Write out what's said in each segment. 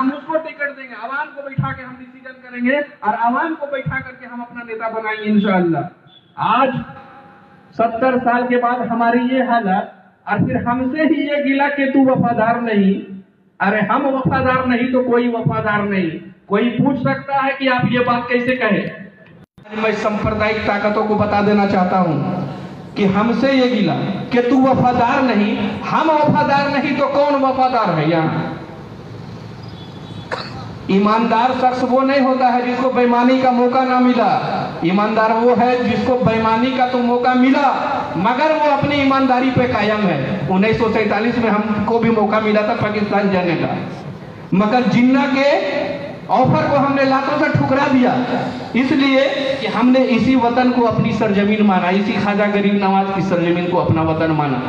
हम उसको टिकट देंगे, आवाम को बैठा के हम डिसीजन करेंगे और आवाम को बैठा करके हम अपना नेता बनाएंगे इंशाअल्लाह। आज 70 साल के बाद हमारी ये हालत, और फिर हमसे ही ये गिला कि तू वफादार नहीं। अरे हम वफादार नहीं तो कोई वफादार नहीं। कोई पूछ सकता है कि आप ये बात कैसे कहे। मैं सांप्रदायिक ताकतों को बता देना चाहता हूं कि हमसे ये गिला कि तू वफादार नहीं, हम वफादार नहीं तो कौन वफादार है यहाँ? ईमानदार शख्स वो नहीं होता है जिसको बेईमानी का मौका ना मिला। ईमानदार वो है जिसको बेईमानी का तो मौका मिला मगर वो अपनी ईमानदारी पे कायम है। 1947 में हमको भी मौका मिला था पाकिस्तान जाने का, मगर जिन्ना के ऑफर को हमने लातों से ठुकरा दिया, इसलिए कि हमने इसी वतन को अपनी सरजमीन माना, इसी ख्वाजा गरीब नवाज की सरजमीन को अपना वतन माना।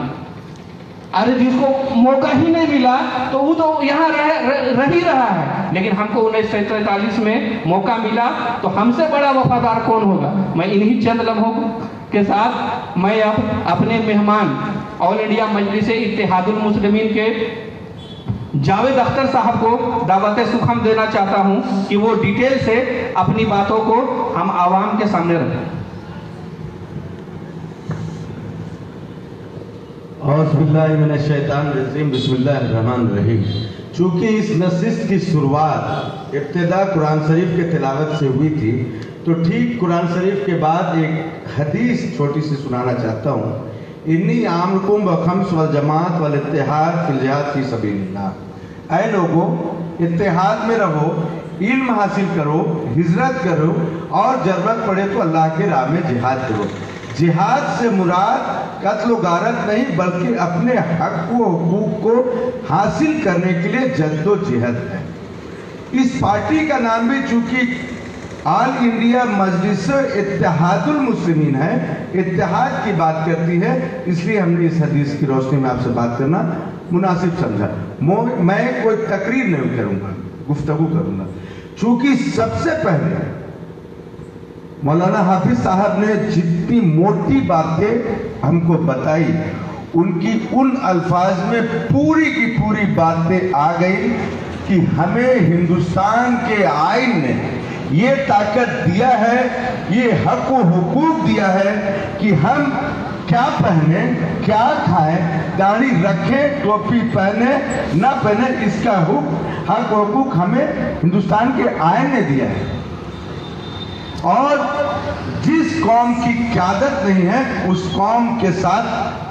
अरे जिसको मौका ही नहीं मिला तो वो तो यहाँ रह ही रहा है, लेकिन हमको 1947 में मौका मिला तो हमसे बड़ा वफादार कौन होगा। मैं इन्हीं चंद लम्हों के साथ मैं अब अपने मेहमान ऑल इंडिया मजलिस इत्तेहादुल मुस्लिमीन के जावेद अख्तर साहब को दावत सुखम देना चाहता हूं कि वो डिटेल से अपनी बातों को हम आवाम के सामने रखें। बिस्मिल्लाहिर्रहमानिर्रहीम। चूँकि इस नशिस्त की शुरुआत इब्तिदा कुरान शरीफ के तिलावत से हुई थी, तो ठीक कुरान शरीफ के बाद एक हदीस छोटी सी सुनाना चाहता हूँ। इन्नी आमकुम बखम्स वल जमात वल इत्तेहाद फिल जिहाद फी सबीलिल्लाह। ऐ लोगों, इत्तेहाद में रहो, इल्म हासिल करो, हिजरत करो और जरूरत पड़े तो अल्लाह के राह में जिहाद करो। जिहाद से मुराद कत्ल गारत नहीं बल्कि अपने हक को हुकूक को हासिल करने के लिए जद्दोजहद है। इस पार्टी का नाम भी चूंकि ऑल इंडिया मजलिस इत्तेहादुल मुस्लिमीन है, इत्तेहाद की बात करती है, इसलिए हमने इस हदीस की रोशनी में आपसे बात करना मुनासिब समझा। मैं कोई तकरीर नहीं करूंगा, गुफ्तगू करूंगा। चूंकि सबसे पहले मौलाना हाफिज साहब ने जितनी मोटी बातें हमको बताई, उनकी उन अल्फाज में पूरी की पूरी बातें आ गई कि हमें हिंदुस्तान के आईन ने ये ताकत दिया है, ये हक व हुकूक दिया है कि हम क्या पहने, क्या खाएं, दाढ़ी रखें, टोपी पहने ना पहने, इसका हक व हुकूक हमें हिंदुस्तान के आईन ने दिया है। और जिस कौम की क़यादत नहीं है उस कौम के साथ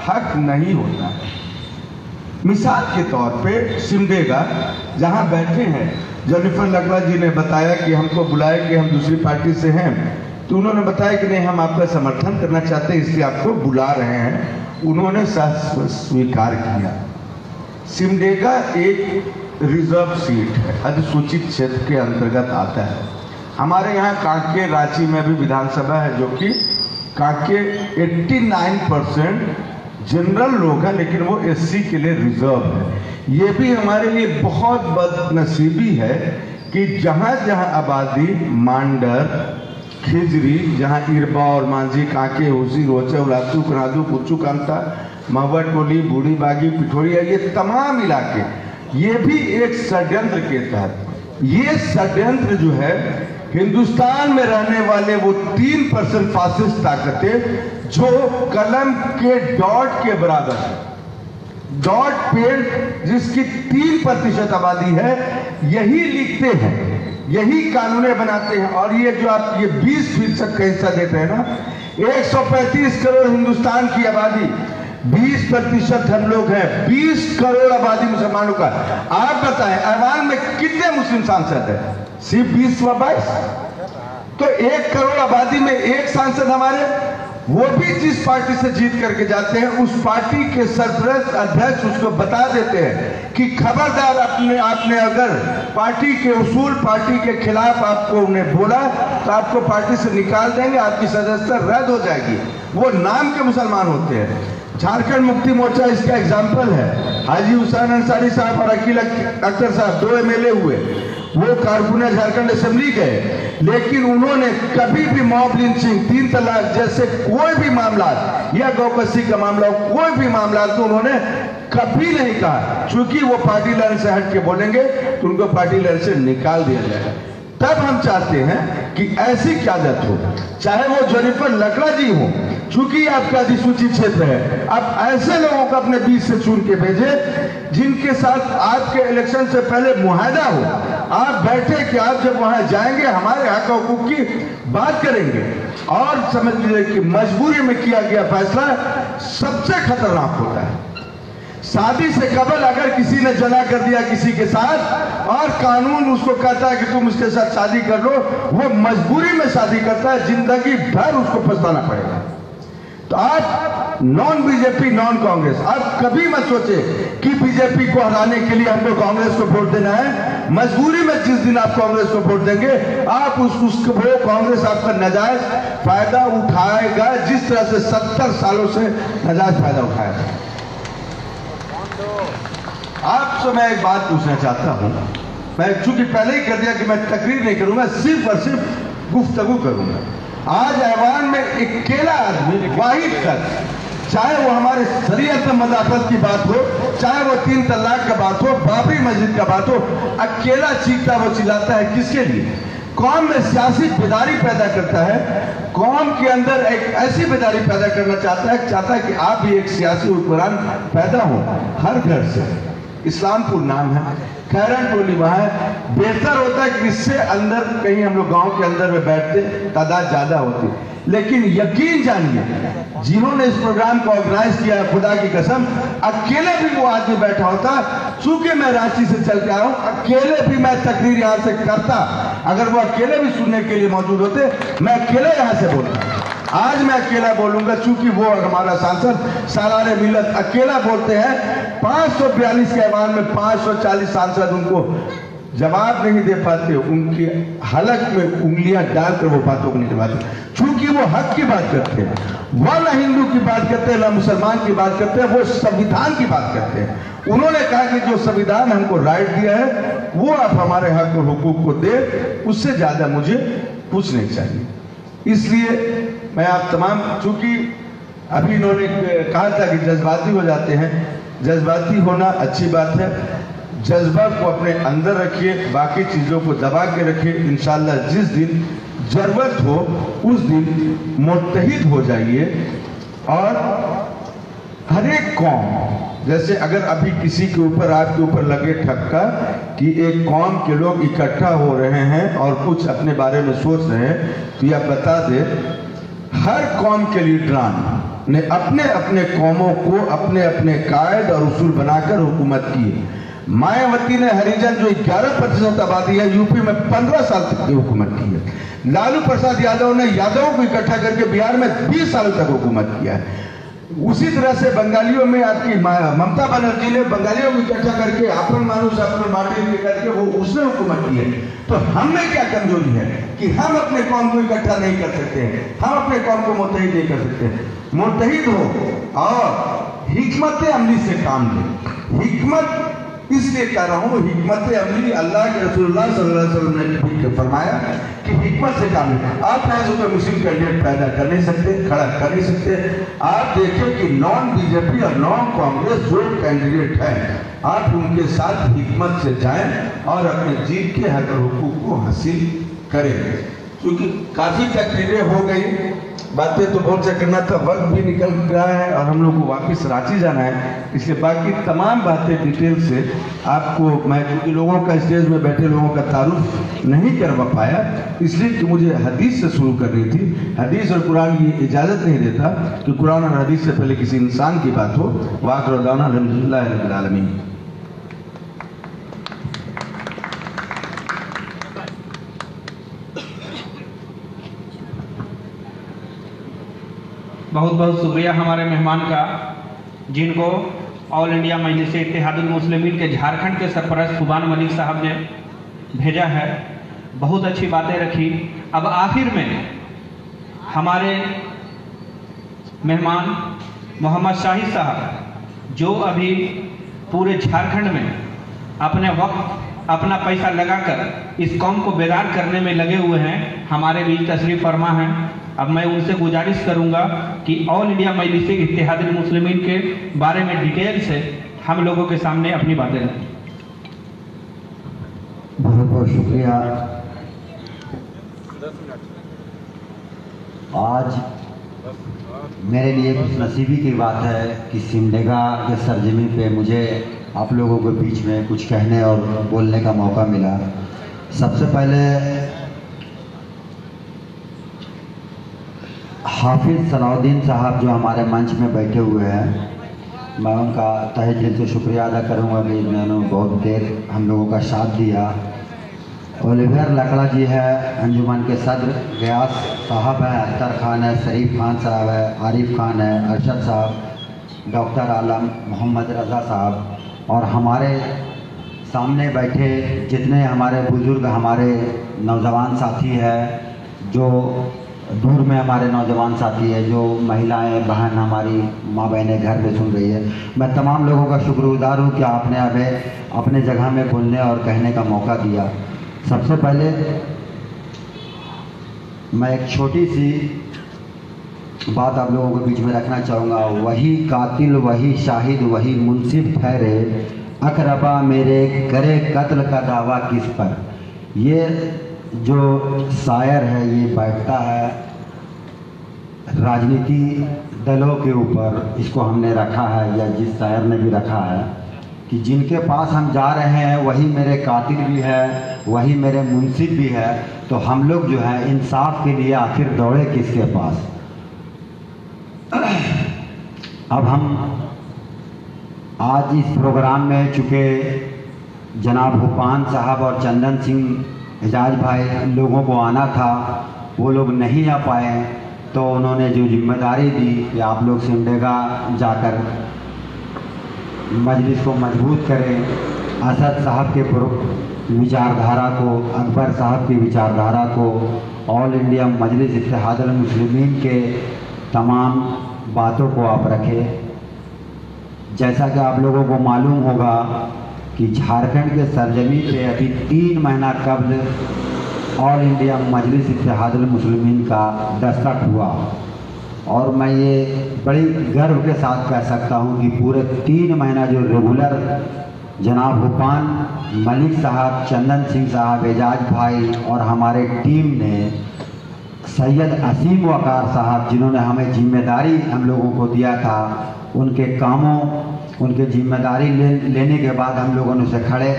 हक नहीं होता है। मिसाल के तौर पे सिमडेगा जहां बैठे हैं, जेनिफर लकवा जी ने बताया कि हमको बुलाए कि हम दूसरी पार्टी से हैं, तो उन्होंने बताया कि नहीं, हम आपका समर्थन करना चाहते हैं इसलिए आपको बुला रहे हैं। उन्होंने स्वीकार किया। सिमडेगा एक रिजर्व सीट है, अधिसूचित क्षेत्र के अंतर्गत आता है। हमारे यहाँ कांके रांची में भी विधानसभा है, जो कि कांके 89% जनरल लोग हैं, लेकिन वो एससी के लिए रिजर्व है। ये भी हमारे लिए बहुत बदनसीबी है कि जहाँ जहाँ आबादी मांडर, खिजरी, जहाँ इरबा और मांझी, कांके, हुसी, रोचे, उलातू, करादू, कुच्चू, कांता, महवा टोली, बूढ़ी बागी, पिठोरिया, ये तमाम इलाके, ये भी एक षड्यंत्र के तहत, ये षड्यंत्र जो है हिंदुस्तान में रहने वाले वो 3% फासिस्ट ताकतें जो कलम के डॉट के बराबर है, डॉट पेन जिसकी 3% आबादी है, यही लिखते हैं, यही कानूनें बनाते हैं। और ये जो आप ये 20% का हिस्सा देते हैं ना, 135 करोड़ हिंदुस्तान की आबादी, 20% हम लोग हैं, 20 करोड़ आबादी मुसलमानों का। आप बताएं ऐवान में कितने मुस्लिम सांसद हैं? सिर्फ 20 व 22। तो 1 करोड़ आबादी में एक सांसद हमारे, वो भी जिस पार्टी से जीत करके जाते हैं उस पार्टी के सरपरस्त अध्यक्ष उसको बता देते हैं कि खबरदार आपने अगर पार्टी के उसूल, पार्टी के खिलाफ आपको उन्हें बोला तो आपको पार्टी से निकाल देंगे, आपकी सदस्यता रद्द हो जाएगी। वो नाम के मुसलमान होते हैं। झारखंड मुक्ति मोर्चा इसका एग्जाम्पल है। हाजी हुसैन अंसारी साहब और अकील अख्तर साहब 2 MLA हुए, वो कारकुन झारखंड असेंबली गए, लेकिन उन्होंने कभी भी मॉब लिंचिंग, 3 तलाक जैसे कोई भी मामला या गौकसी का मामला, कोई भी मामला तो उन्होंने कभी नहीं कहा। चूंकि वो पार्टी लाइन से हट के बोलेंगे तो उनको पार्टी लाइन से निकाल दिया जाएगा। तब हम चाहते हैं कि ऐसी क्यादत हो, चाहे वो जेनिफर लकड़ा जी हो, चूंकि आपका अधिसूचित क्षेत्र है, आप ऐसे लोगों को अपने बीच से चुन के भेजे जिनके साथ आपके इलेक्शन से पहले मुआहदा हो। आप बैठे कि आप जब वहां जाएंगे हमारे हक हकूक की बात करेंगे, और समझ लीजिए कि मजबूरी में किया गया फैसला सबसे खतरनाक होता है। शादी से कबल अगर किसी ने जना कर दिया किसी के साथ और कानून उसको कहता है कि तुम उसके साथ शादी कर लो, वो मजबूरी में शादी करता है, जिंदगी भर उसको पछताना पड़ेगा। तो आप नॉन बीजेपी नॉन कांग्रेस, आप कभी मत सोचे कि बीजेपी को हराने के लिए हमको कांग्रेस को वोट देना है। मजबूरी में जिस दिन आप कांग्रेस को वोट देंगे, आप उसको वो कांग्रेस आपका नाजायज फायदा उठाएगा, जिस तरह से 70 सालों से नाजायज फायदा उठाएगा। आपसे मैं एक बात पूछना चाहता हूं, मैं चूंकि पहले ही कर दिया कि मैं तकरीर नहीं करूंगा, सिर्फ और सिर्फ गुफ्तगू करूंगा। आज ऐवान में अकेला आदमी वाहिद कर, चाहे वो हमारे शरीयत में मदाखलत की बात हो, चाहे वो 3 तलाक का बात हो, बाबरी मस्जिद का बात हो, अकेला चीखता वो चिल्लाता है किसके लिए? कौम में सियासी बेदारी पैदा करता है, कौम के अंदर एक ऐसी बेदारी पैदा करना चाहता है कि आप भी एक सियासी हुक्मरान पैदा हो हर घर से। इस्लामपुर नाम है, खैरन टोली वहां है। बेहतर होता है कि इससे अंदर कहीं हम लोग गांव के अंदर में बैठते, तादाद ज्यादा होती। लेकिन यकीन जानिए, जिन्होंने इस प्रोग्राम को ऑर्गेनाइज किया, खुदा की कसम, अकेले भी वो आदमी बैठा होता। चूंकि मैं रांची से चल के आया हूं, अकेले भी मैं तकरीर यहां से करता, अगर वो अकेले भी सुनने के लिए मौजूद होते, मैं अकेले यहां से बोलता। आज मैं अकेला बोलूंगा, चूंकि वो हमारा सांसद सालारे मिलत अकेला बोलते हैं। 542 के ऐवान में 540 सांसद उनको जवाब नहीं दे पाते, उनकी हलक में उंगलियां डालकर वो बातों को नहीं दबाते, चूंकि वो हक की बात करते हैं, वह न हिंदू की बात करते हैं न मुसलमान की बात करते हैं, वो संविधान की बात करते हैं। उन्होंने कहा कि जो संविधान हमको राइट दिया है वो आप हमारे हक और हुकूक को दे, उससे ज्यादा मुझे कुछ नहीं चाहिए। इसलिए मैं आप तमाम, चूंकि अभी इन्होंने कहा था कि जज्बाती हो जाते हैं, जज्बाती होना अच्छी बात है, जज्बा को अपने अंदर रखिए, बाकी चीजों को दबा के रखिए। इंशाल्लाह जिस दिन जरूरत हो उस दिन मुत्तहिद हो जाइए। और हर एक कौम, जैसे अगर अभी किसी के ऊपर, आपके ऊपर लगे ठक्का कि एक कौम के लोग इकट्ठा हो रहे हैं और कुछ अपने बारे में सोच रहे हैं, तो यह बता दे, हर कौम के लीडरान ने अपने अपने कौमों को अपने अपने कायद और उसूल बनाकर हुकूमत की। मायावती ने हरिजन जो 11% आबादी है, यूपी में 15 साल तक की हुकूमत की है। लालू प्रसाद यादव ने यादवों को इकट्ठा करके बिहार में 20 साल तक हुकूमत किया है। उसी तरह से बंगालियों में आपकी ममता बनर्जी ने बंगालियों को इकट्ठा करके अपन मानुष अपन माटी करके वो उसने हुकूमत की है। तो हम में क्या कमजोरी है कि हम अपने कौम को इकट्ठा नहीं कर सकते हैं, हम अपने कौम को मुत्तहिद नहीं कर सकते। मुत्तहिद हो और हिकमत अमली से काम ले। हिकमत इसलिए कह रहा हूँ, हिकमत अमली अल्लाह के रसूलुल्लाह सल्लल्लाहु अलैहि वसल्लम ने फरमाया कि हिकमत से काम ले। आप ऐसे कोई मुस्लिम कैंडिडेट पैदा कर नहीं सकते, खड़ा कर नहीं सकते। आप देखिए कि नॉन बीजेपी और नॉन कांग्रेस जो कैंडिडेट है, आप उनके साथ हिकमत से जाएं और अपने जीत के हक और हुकूक को हासिल करें। क्योंकि काफी तकरीरें हो गई, बातें तो बहुत से करना था, वक्त भी निकल रहा है और हम लोग को वापस रांची जाना है, इसलिए बाकी तमाम बातें डिटेल से आपको मैं, क्योंकि लोगों का स्टेज में बैठे लोगों का तारुफ नहीं करवा पाया, इसलिए कि मुझे हदीस से शुरू करनी थी। हदीस और कुरान की इजाज़त नहीं देता कि कुरान और हदीस से पहले किसी इंसान की बात हो। वाक़िअ दाना अल्हम्दुलिल्लाह रब्बिल आलमीन। बहुत बहुत शुक्रिया हमारे मेहमान का, जिनको ऑल इंडिया मजलिस इत्तेहादुल मुस्लिमीन के झारखंड के सरपरस्त सुबान मलिक साहब ने भेजा है। बहुत अच्छी बातें रखी। अब आखिर में हमारे मेहमान मोहम्मद शाहिद साहब, जो अभी पूरे झारखंड में अपने वक्त अपना पैसा लगाकर इस कौम को बेदार करने में लगे हुए हैं, हमारे बीच तशरीफ फरमा हैं। अब मैं उनसे गुजारिश करूंगा कि ऑल इंडिया मजलिस इत्तेहादुल मुस्लिमीन के बारे में डिटेल से हम लोगों के सामने अपनी बातें रखें। बहुत बहुत शुक्रिया। आज मेरे लिए खुशनसीबी की बात है कि सिमडेगा के सरजमी पे मुझे आप लोगों के बीच में कुछ कहने और बोलने का मौका मिला। सबसे पहले हाफिज़ सलाउद्दीन साहब जो हमारे मंच में बैठे हुए हैं, मैं उनका तहे दिल से शुक्रिया अदा करूंगा कि इन्होंने बहुत देर हम लोगों का साथ दिया। ओलिवियर लकड़ा जी है, अंजुमन के सदर गयास साहब है, अख्तर खान है, शरीफ खान साहब है, आरिफ खान है, अरशद साहब, डॉक्टर आलम, मोहम्मद रज़ा साहब, और हमारे सामने बैठे जितने हमारे बुज़ुर्ग, हमारे नौजवान साथी हैं, जो दूर में हमारे नौजवान साथी है, जो महिलाएं बहन हमारी माँ बहनें घर में सुन रही है, मैं तमाम लोगों का शुक्रगुजार हूँ कि आपने हमें अपने जगह में बोलने और कहने का मौका दिया। सबसे पहले मैं एक छोटी सी बात आप लोगों के बीच में रखना चाहूँगा। वही कातिल, वही शाहिद, वही मुंसिफ ठहरे, अकरबा मेरे करे कत्ल का दावा किस पर। ये जो शायर है ये बैठता है राजनीति दलों के ऊपर, इसको हमने रखा है या जिस शायर ने भी रखा है कि जिनके पास हम जा रहे हैं वही मेरे कातिल भी है, वही मेरे मुंसिफ भी है, तो हम लोग जो है इंसाफ के लिए आखिर दौड़े किसके पास। अब हम आज इस प्रोग्राम में चूँकि जनाब हुपान साहब और चंदन सिंह एजाज भाई लोगों को आना था, वो लोग नहीं आ पाए, तो उन्होंने जो जिम्मेदारी दी कि आप लोग सिमडेगा जाकर मजलिस को मजबूत करें, असद साहब के विचारधारा को, अकबर साहब की विचारधारा को, ऑल इंडिया मजलिस इत्तेहादुल मुस्लिमीन के तमाम बातों को आप रखें। जैसा कि आप लोगों को मालूम होगा कि झारखंड के सरजमी पे अभी 3 महीना कबल ऑल इंडिया मजलिस इत्तेहादुल मुस्लिमीन का दस्तक हुआ, और मैं ये बड़ी गर्व के साथ कह सकता हूँ कि पूरे 3 महीना जो रेगुलर जनाब हुपान मलिक साहब, चंदन सिंह साहब, एजाज भाई और हमारे टीम ने, सैयद असीम वकार साहब जिन्होंने हमें जिम्मेदारी हम लोगों को दिया था, उनके कामों, उनके जिम्मेदारी लेने के बाद हम लोगों ने उसे खड़े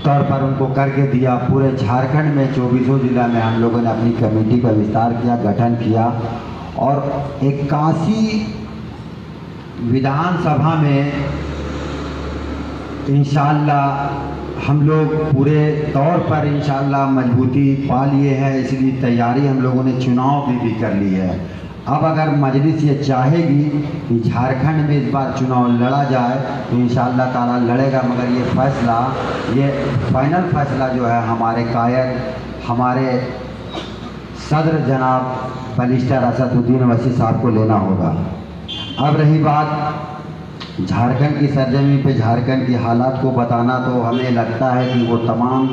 तौर पर उनको करके दिया। पूरे झारखंड में 24 जिला में हम लोगों ने अपनी कमेटी का विस्तार किया, गठन किया, और 81 विधानसभा में इंशाअल्लाह हम लोग पूरे तौर पर इंशाअल्लाह मजबूती पा लिए हैं। इसलिए तैयारी हम लोगों ने चुनाव की भी कर ली है। अब अगर मजलिस ये चाहेगी कि झारखंड में इस बार चुनाव लड़ा जाए तो इंशाअल्लाह ताला लड़ेगा, मगर ये फैसला, ये फाइनल फैसला जो है हमारे कायद, हमारे सदर जनाब बैरिस्टर असदुद्दीन ओवैसी साहब को लेना होगा। अब रही बात झारखंड की सरजमी पे झारखंड की हालात को बताना, तो हमें लगता है कि वो तमाम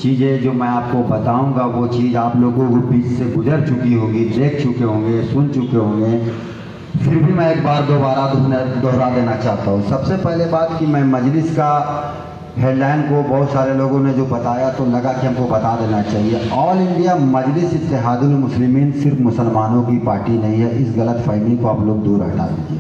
चीज़ें जो मैं आपको बताऊंगा वो चीज़ आप लोगों को बीच से गुजर चुकी होगी, देख चुके होंगे, सुन चुके होंगे। फिर भी मैं एक बार दोबारा दोहरा देना चाहता हूँ। सबसे पहले बात कि मैं मजलिस का हेडलाइन को बहुत सारे लोगों ने जो बताया तो लगा कि हमको बता देना चाहिए। ऑल इंडिया मजलिस इत्तेहादुल मुस्लिमीन सिर्फ मुसलमानों की पार्टी नहीं है। इस गलत फहमी को आप लोग दूर हटा दीजिए,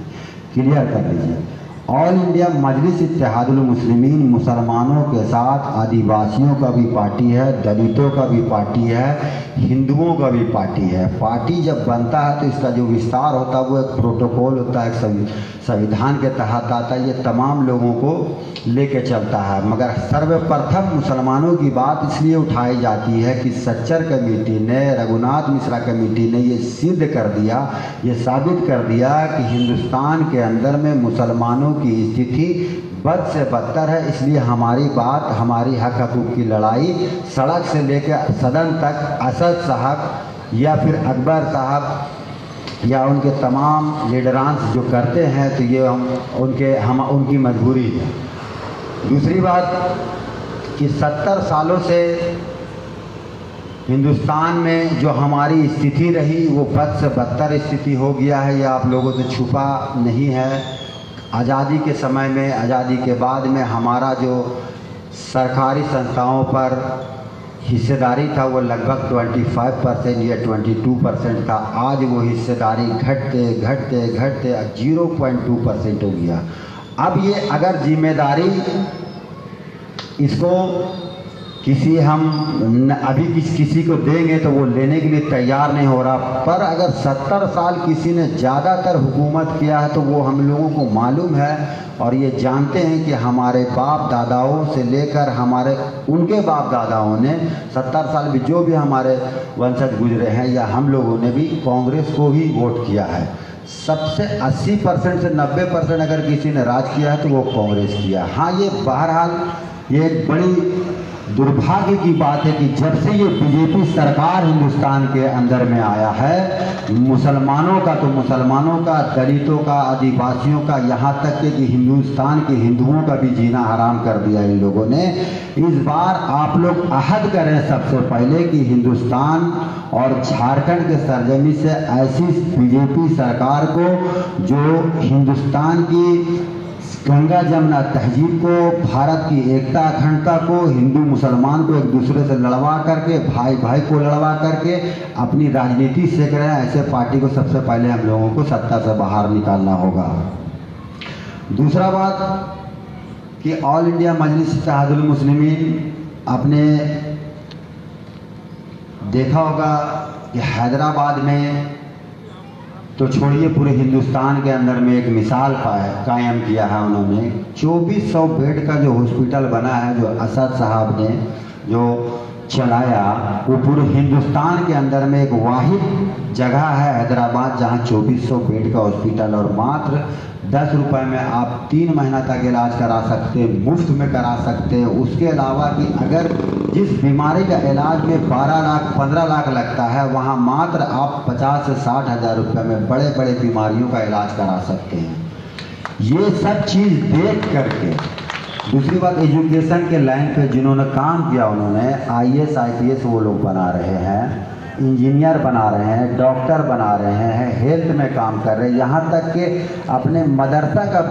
क्लियर कर लीजिए। ऑल इंडिया मजलिस इत्तेहादुल मुस्लिमीन मुसलमानों के साथ आदिवासियों का भी पार्टी है, दलितों का भी पार्टी है, हिंदुओं का भी पार्टी है। पार्टी जब बनता है तो इसका जो विस्तार होता है वो एक प्रोटोकॉल होता है, एक संविधान के तहत आता है, ये तमाम लोगों को लेके चलता है। मगर सर्वप्रथम मुसलमानों की बात इसलिए उठाई जाती है कि सच्चर कमेटी ने, रघुनाथ मिश्रा कमेटी ने ये सिद्ध कर दिया, ये साबित कर दिया कि हिंदुस्तान के अंदर में मुसलमानों की स्थिति बद से बदतर है। इसलिए हमारी बात, हमारी हक हकूक़ की लड़ाई सड़क से लेकर सदन तक असद साहब या फिर अकबर साहब या उनके तमाम लीडरांस जो करते हैं तो ये उनकी मजबूरी है। दूसरी बात, कि 70 सालों से हिंदुस्तान में जो हमारी स्थिति रही वो बद से बदतर स्थिति हो गया है। यह आप लोगों से छुपा नहीं है। आज़ादी के समय में, आज़ादी के बाद में हमारा जो सरकारी संस्थाओं पर हिस्सेदारी था वो लगभग 25% या 22% था। आज वो हिस्सेदारी घटते घटते घटते 0.2% हो गया। अब ये अगर जिम्मेदारी इसको किसी हम अभी किसी को देंगे तो वो लेने के लिए तैयार नहीं हो रहा। पर अगर 70 साल किसी ने ज़्यादातर हुकूमत किया है तो वो हम लोगों को मालूम है और ये जानते हैं कि हमारे बाप दादाओं से लेकर हमारे उनके बाप दादाओं ने 70 साल में जो भी हमारे वंशज गुजरे हैं या हम लोगों ने भी कांग्रेस को ही वोट किया है। सबसे 80% से 90% अगर किसी ने राज किया है तो वो कांग्रेस किया। हाँ, ये बहरहाल ये एक बड़ी दुर्भाग्य की बात है कि जब से ये बीजेपी सरकार हिंदुस्तान के अंदर में आया है, मुसलमानों का तो मुसलमानों का, दलितों का, आदिवासियों का, यहाँ तक कि हिंदुस्तान के हिंदुओं का भी जीना हराम कर दिया इन लोगों ने। इस बार आप लोग अहद करें सबसे पहले कि हिंदुस्तान और झारखंड के सरजमी से ऐसी बीजेपी सरकार को जो हिंदुस्तान की गंगा जमुना तहजीब को, भारत की एकता अखंडता को, हिंदू मुसलमान को एक दूसरे से लड़वा करके, भाई भाई को लड़वा करके अपनी राजनीति सीख रहे हैं, ऐसे पार्टी को सबसे पहले हम लोगों को सत्ता से बाहर निकालना होगा। दूसरा बात कि ऑल इंडिया मजलिस इत्तेहादुल मुस्लिमीन, आपने देखा होगा कि हैदराबाद में तो छोड़िए पूरे हिंदुस्तान के अंदर में एक मिसाल कायम किया है उन्होंने। 2400 बेड का जो हॉस्पिटल बना है, जो असद साहब ने जो चलाया, वो पूरे हिंदुस्तान के अंदर में एक वाहिद जगह है हैदराबाद जहां 2400 बेड का हॉस्पिटल और मात्र 10 रुपए में आप 3 महीना तक इलाज करा सकते हैं, मुफ्त में करा सकते हैं। उसके अलावा कि अगर जिस बीमारी का इलाज में 12 लाख 15 लाख लगता है, वहाँ मात्र आप 50 से 60 हज़ार रुपये में बड़े बड़े बीमारियों का इलाज करा सकते हैं। ये सब चीज़ देख करके, दूसरी बात एजुकेशन के लाइन पे जिन्होंने काम किया, उन्होंने IAS IPS वो लोग बना रहे हैं, इंजीनियर बना रहे हैं, डॉक्टर बना रहे हैं, हेल्थ में काम कर रहे हैं, यहाँ तक कि अपने मदरसा का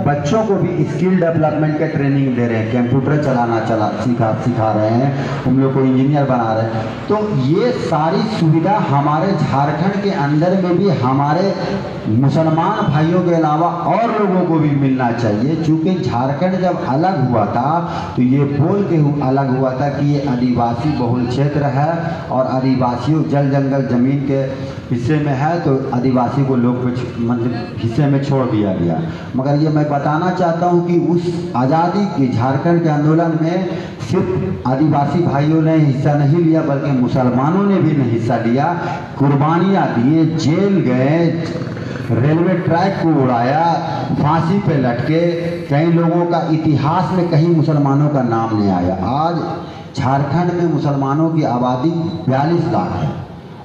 बच्चों को भी स्किल डेवलपमेंट के ट्रेनिंग दे रहे हैं, कंप्यूटर चलाना सिखा रहे हैं, उन लोग को इंजीनियर बना रहे हैं। तो ये सारी सुविधा हमारे झारखंड के अंदर में भी हमारे मुसलमान भाइयों के अलावा और लोगों को भी मिलना चाहिए। चूँकि झारखंड जब अलग हुआ था तो ये बोल के अलग हुआ था कि ये आदिवासी बहुल क्षेत्र है और आदिवासियों जल जंगल ज़मीन के हिस्से में है, तो आदिवासी को लोग मतलब हिस्से में छोड़ दिया गया। मगर ये मैं बताना चाहता हूँ कि उस आज़ादी के झारखंड के आंदोलन में सिर्फ आदिवासी भाइयों ने हिस्सा नहीं लिया, बल्कि मुसलमानों ने भी हिस्सा लिया, कुर्बानियाँ दिए, जेल गए, रेलवे ट्रैक को उड़ाया, फांसी पे लटके, कई लोगों का इतिहास में कहीं मुसलमानों का नाम नहीं आया। आज झारखंड में मुसलमानों की आबादी 42 लाख है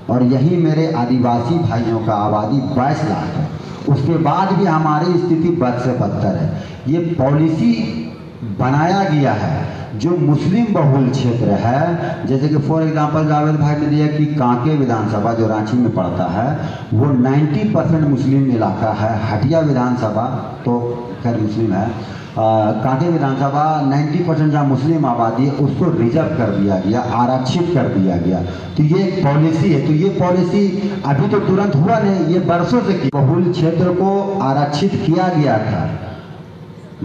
और यही मेरे आदिवासी भाइयों का आबादी 22 लाख है। उसके बाद भी हमारी स्थिति बद से बदतर है। ये पॉलिसी बनाया गया है जो मुस्लिम बहुल क्षेत्र है, जैसे कि फॉर एग्जांपल जावेद भाई ने दिया कि कांके विधानसभा जो रांची में पड़ता है वो 90% मुस्लिम इलाका है। हटिया विधानसभा तो खैर मुस्लिम है, कांके विधानसभा 90% जहाँ मुस्लिम आबादी है उसको रिजर्व कर दिया गया, आरक्षित कर दिया गया। तो ये एक पॉलिसी है। तो ये पॉलिसी अभी तो तुरंत हुआ नहीं, ये बरसों से की। बहुल क्षेत्र को आरक्षित किया गया था,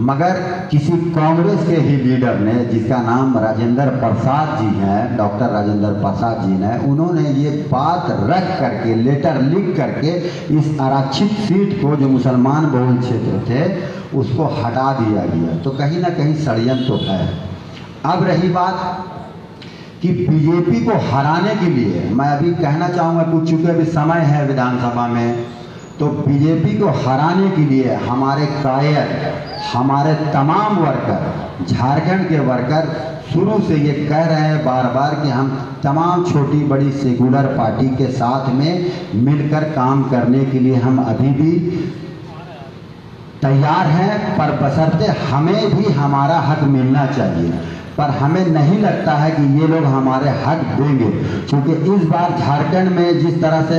मगर किसी कांग्रेस के ही लीडर ने, जिसका नाम राजेंद्र प्रसाद जी हैं, डॉक्टर राजेंद्र प्रसाद जी ने, उन्होंने ये बात रख करके, लेटर लिख करके इस आरक्षित सीट को जो मुसलमान बहुल क्षेत्र थे उसको हटा दिया गया। तो कहीं ना कहीं षड्यंत्र तो है। अब रही बात कि बीजेपी को हराने के लिए मैं अभी कहना चाहूँगा, कुछ चूँकि अभी समय है विधानसभा में, तो बीजेपी को हराने के लिए हमारे कायर, हमारे तमाम वर्कर, झारखंड के वर्कर शुरू से ये कह रहे हैं बार बार कि हम तमाम छोटी बड़ी सेकुलर पार्टी के साथ में मिलकर काम करने के लिए हम अभी भी तैयार हैं, पर बशर्ते हमें भी हमारा हक मिलना चाहिए। पर हमें नहीं लगता है कि ये लोग हमारे हक देंगे, क्योंकि इस बार झारखंड में जिस तरह से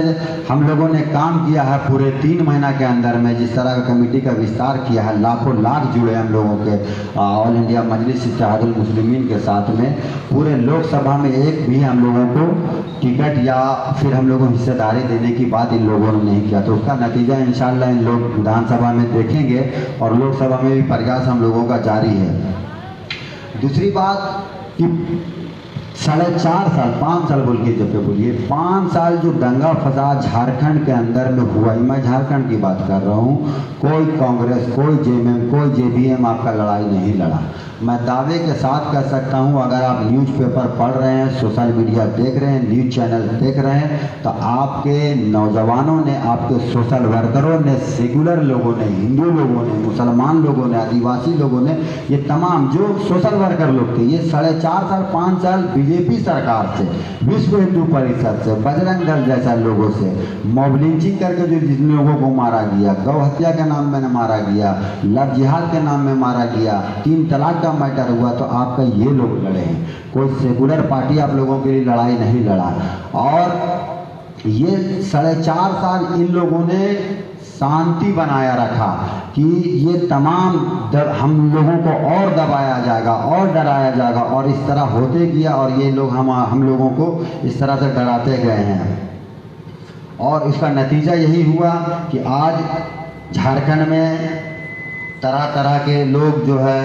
हम लोगों ने काम किया है पूरे 3 महीना के अंदर में, जिस तरह का कमेटी का विस्तार किया है, लाखों लाख जुड़े हम लोगों के ऑल इंडिया मजलिस इत्तेहादुल मुस्लिमीन के साथ में। पूरे लोकसभा में एक भी हम लोगों को टिकट या फिर हम लोगों को हिस्सेदारी देने की बात इन लोगों ने नहीं किया। तो उसका नतीजा इंशाअल्लाह इन लोग विधानसभा में देखेंगे और लोकसभा में भी प्रयास हम लोगों का जारी है। दूसरी बात कि 4.5 साल 5 साल बोल के जब पे बोलिए 5 साल जो दंगा फसाद झारखंड के अंदर में हुआ, मैं झारखंड की बात कर रहा हूँ, कोई कांग्रेस, कोई जेएमएम, कोई जेबीएम आपका लड़ाई नहीं लड़ा। मैं दावे के साथ कह सकता हूँ, अगर आप न्यूज़पेपर पढ़ रहे हैं, सोशल मीडिया देख रहे हैं, न्यूज़ चैनल देख रहे हैं, तो आपके नौजवानों ने, आपके सोशल वर्करों ने, सेकुलर लोगों ने, हिंदू लोगों ने, मुसलमान लोगों ने, आदिवासी लोगों ने, ये तमाम जो सोशल वर्कर लोग थे, ये 4.5 साल 5 साल बीजेपी सरकार से, विश्व हिंदू परिषद से, बजरंग दल जैसा लोगों से मॉब लिंचिंग करके जो जिन लोगों को मारा गया, गौ हत्या के नाम में मारा गया, लव जिहाद के नाम में मारा गया, 3 तलाक का मैटर हुआ, तो आपका ये लोग लड़े हैं। कोई सेकुलर पार्टी आप लोगों के लिए लड़ाई नहीं लड़ा। और ये 4.5 साल इन लोगों ने शांति बनाया रखा कि ये तमाम हम लोगों को और दबाया जाएगा और डराया जाएगा, और इस तरह होते गया और ये लोग हम लोगों को इस तरह से डराते गए हैं। और इसका नतीजा यही हुआ कि आज झारखंड में तरह तरह के लोग जो है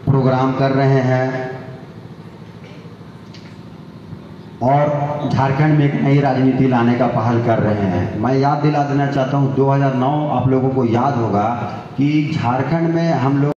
प्रोग्राम कर रहे हैं और झारखंड में एक नई राजनीति लाने का पहल कर रहे हैं। मैं याद दिला देना चाहता हूं, 2009 आप लोगों को याद होगा कि झारखंड में हम लोग